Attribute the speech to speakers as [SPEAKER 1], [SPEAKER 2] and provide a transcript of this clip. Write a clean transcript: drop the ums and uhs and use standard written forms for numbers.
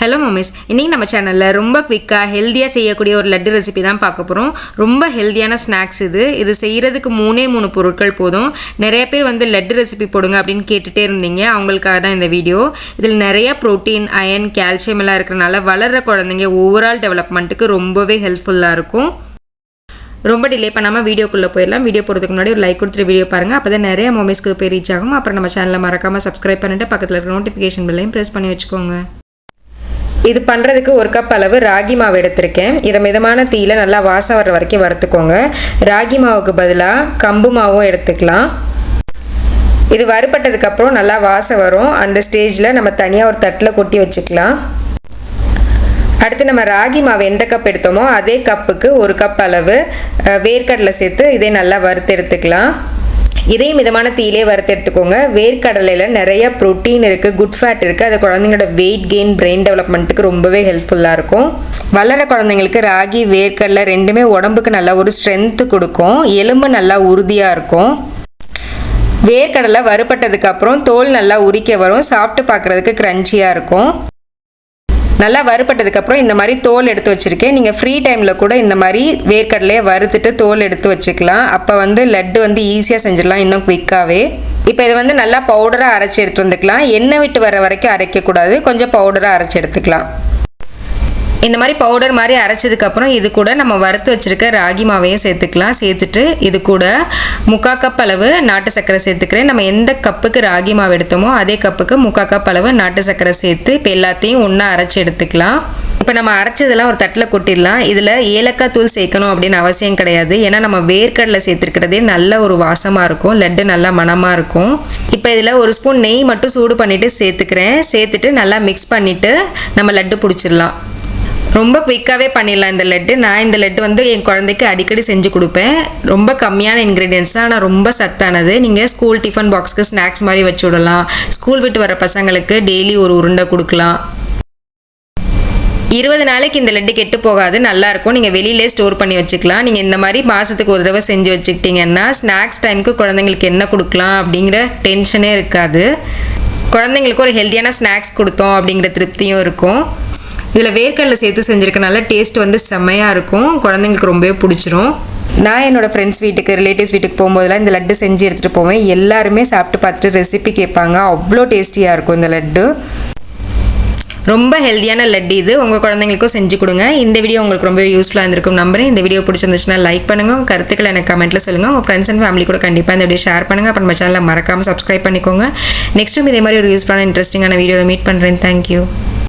[SPEAKER 1] Hello mummy's, இன்றைக்கி நம்ம சேனலில் ரொம்ப குவிக்காக ஹெல்த்தியாக செய்யக்கூடிய ஒரு லட்டு ரெசிபி தான் பார்க்க போகிறோம். ரொம்ப ஹெல்த்தியான ஸ்நாக்ஸ் இது செய்கிறதுக்கு 3 பொருட்கள் போதும். நிறைய பேர் லட்டு ரெசிபி போடுங்க அப்படின்னு கேட்டுகிட்டே இருந்தீங்க. அவங்களுக்காக தான் இந்த வீடியோ. இதில் நிறைய ப்ரோட்டீன், அயன், கால்சியம் எல்லாம் இருக்கிறனால வளர்கிற குழந்தைங்க ஓவரால் டெவலப்மெண்ட்டுக்கு ரொம்பவே ஹெல்ப்ஃபுல்லாக இருக்கும். ரொம்ப டிலே பண்ணாமல் வீடியோக்குள்ளே போயிடலாம். வீடியோ போகிறதுக்கு முன்னாடி ஒரு லைக் கொடுத்துட்டு வீடியோ பாருங்கள். அப்போ தான் நிறைய மொபைல்ஸ்க்கு போய் ரீச் ஆகும். அப்புறம் நம்ம சேனலில் மறக்காமல் சப்ஸ்கிரைப் பண்ணிவிட்டு பக்கத்தில் இருக்கிற நோட்டிஃபிகேஷன் பில்லையும் ப்ரெஸ் பண்ணி வச்சுக்கோங்க. இது பண்ணுறதுக்கு 1 கப் அளவு ராகி மாவு எடுத்திருக்கேன். இதை மிதமான தீயில் நல்லா வாசம் வர்ற வரைக்கும் வறுத்துக்கோங்க. ராகி மாவுக்கு பதிலாக கம்பு மாவும் எடுத்துக்கலாம். இது வறுபட்டதுக்கப்புறம் நல்லா வாசம் வரும். அந்த ஸ்டேஜில் நம்ம தனியாக ஒரு தட்டில் கொட்டி வச்சுக்கலாம். அடுத்து நம்ம ராகி மாவு எந்த கப் எடுத்தோமோ அதே கப்புக்கு 1 கப் அளவு வேர்க்கடலை சேர்த்து இதை நல்லா வறுத்து எடுத்துக்கலாம். இதையும் மிதமான தீயிலே வறுத்து எடுத்துக்கோங்க. வேர்க்கடலையில் நிறைய ப்ரோட்டீன் இருக்குது, குட் ஃபேட் இருக்குது. அது குழந்தைங்களோட வெயிட் கெயின், பிரெயின் டெவலப்மெண்ட்டுக்கு ரொம்பவே ஹெல்ப்ஃபுல்லாக இருக்கும். வளர குழந்தைங்களுக்கு ராகி, வேர்க்கடலை ரெண்டுமே உடம்புக்கு நல்லா ஒரு ஸ்ட்ரென்த்து கொடுக்கும். எலும்பு நல்லா உறுதியாக இருக்கும். வேர்க்கடலை வறுபட்டதுக்கப்புறம் தோல் நல்லா உரிக்க வரும். சாப்பிட்டு பார்க்குறதுக்கு க்ரன்ச்சியாக இருக்கும். நல்லா வறுபட்டதுக்கப்புறம் இந்த மாதிரி தோல் எடுத்து வச்சுருக்கேன். நீங்கள் ஃப்ரீ டைமில் கூட இந்த மாதிரி வேர்க்கடலையை வறுத்துட்டு தோல் எடுத்து வச்சுக்கலாம். அப்போ லட்டு ஈஸியாக செஞ்சிடலாம், இன்னும் குவிக்காகவே. இப்போ இது நல்லா பவுடராக அரைச்சி எடுத்து வந்துக்கலாம். எண்ணெய் விட்டு வர வரைக்கும் அரைக்கக்கூடாது, கொஞ்சம் பவுடராக அரைச்சி எடுத்துக்கலாம். இந்த மாதிரி பவுடர் மாதிரி அரைச்சதுக்கப்புறம் இது கூட நம்ம வறுத்து வச்சுருக்க ராகி மாவையும் சேர்த்துக்கலாம். சேர்த்துட்டு இது கூட 3/4 கப் அளவு நாட்டு சர்க்கரை சேர்த்துக்கிறேன். நம்ம எந்த கப்புக்கு ராகி மாவு எடுத்தோமோ அதே கப்புக்கு 3/4 கப் அளவு நாட்டு சர்க்கரை சேர்த்து இப்போ எல்லாத்தையும் ஒன்றா அரைச்சி எடுத்துக்கலாம். இப்போ நம்ம அரைச்சதெல்லாம் ஒரு தட்டில் கொட்டிடலாம். இதில் ஏலக்காய் தூள் சேர்க்கணும் அப்படின்னு அவசியம் கிடையாது. ஏன்னா நம்ம வேர்க்கடலை சேர்த்துருக்கிறதே நல்ல ஒரு வாசமாக இருக்கும், லட்டு நல்லா மணமாக இருக்கும். இப்போ இதில் 1 ஸ்பூன் நெய் மட்டும் சூடு பண்ணிவிட்டு சேர்த்துக்கிறேன். சேர்த்துட்டு நல்லா மிக்ஸ் பண்ணிவிட்டு நம்ம லட்டு பிடிச்சிடலாம். ரொம்ப குயிக்காகவே பண்ணிடலாம் இந்த லட்டு. நான் இந்த லட்டு என் குழந்தைக்கு அடிக்கடி செஞ்சு கொடுப்பேன். ரொம்ப கம்மியான இன்க்ரீடியன்ஸ் தான், ஆனால் ரொம்ப சத்தானது. நீங்கள் ஸ்கூல் டிஃபன் பாக்ஸ்க்கு ஸ்நாக்ஸ் மாதிரி வச்சு விடலாம். ஸ்கூல் விட்டு வர பசங்களுக்கு டெய்லி ஒரு உருண்டை கொடுக்கலாம். 20 நாளைக்கு இந்த லட்டு கெட்டு போகாது, நல்லாயிருக்கும். நீங்கள் வெளியிலே ஸ்டோர் பண்ணி வச்சுக்கலாம். நீங்கள் இந்த மாதிரி மாதத்துக்கு ஒரு தடவை செஞ்சு வச்சுக்கிட்டிங்கன்னா ஸ்நாக்ஸ் டைமுக்கு குழந்தைங்களுக்கு என்ன கொடுக்கலாம் அப்படிங்கிற டென்ஷனே இருக்காது. குழந்தைங்களுக்கு ஒரு ஹெல்த்தியான ஸ்நாக்ஸ் கொடுத்தோம் அப்படிங்கிற திருப்தியும் இருக்கும். இதில் வேர்க்கடலை சேர்த்து செஞ்சுருக்கனால டேஸ்ட் செம்மையாக இருக்கும். குழந்தைங்களுக்கு ரொம்பவே பிடிச்சிரும். நான் என்னோடய ஃப்ரெண்ட்ஸ் வீட்டுக்கு, ரிலேட்டிவ்ஸ் வீட்டுக்கு போகும்போதெல்லாம் இந்த லட்டு செஞ்சு எடுத்துகிட்டு போவேன். எல்லாருமே சாப்பிட்டு பார்த்துட்டு ரெசிபி கேட்பாங்க. அவ்வளோ டேஸ்டியாக இருக்கும் இந்த லட்டு. ரொம்ப ஹெல்த்தியான லட்டு இது. உங்கள் குழந்தைங்களுக்கும் செஞ்சு கொடுங்க. இந்த வீடியோ உங்களுக்கு ரொம்ப யூஸ்ஃபுல்லாக இருந்திருக்கும் நம்புறேன். இந்த வீடியோ பிடிச்சிருந்துச்சுன்னா லைக் பண்ணுங்கள். உங்கள் கருத்துக்களை எனக்கு கமெண்ட்டில் சொல்லுங்கள். உங்கள் ஃப்ரெண்ட்ஸ் அண்ட் ஃபேமிலி கூட கண்டிப்பாக இந்த வீடியோ ஷேர் பண்ணுங்கள். அப்புறம் நம்ம சேனலை மறக்காமல் சப்ஸ்கிரைப் பண்ணிக்கோங்க. நெக்ஸ்ட் டைம் இதே மாதிரி ஒரு யூஸ்ஃபுல்லான இன்ட்ரெஸ்டிங்கான வீடியோவில் மீட் பண்ணுறேன். தேங்க்யூ.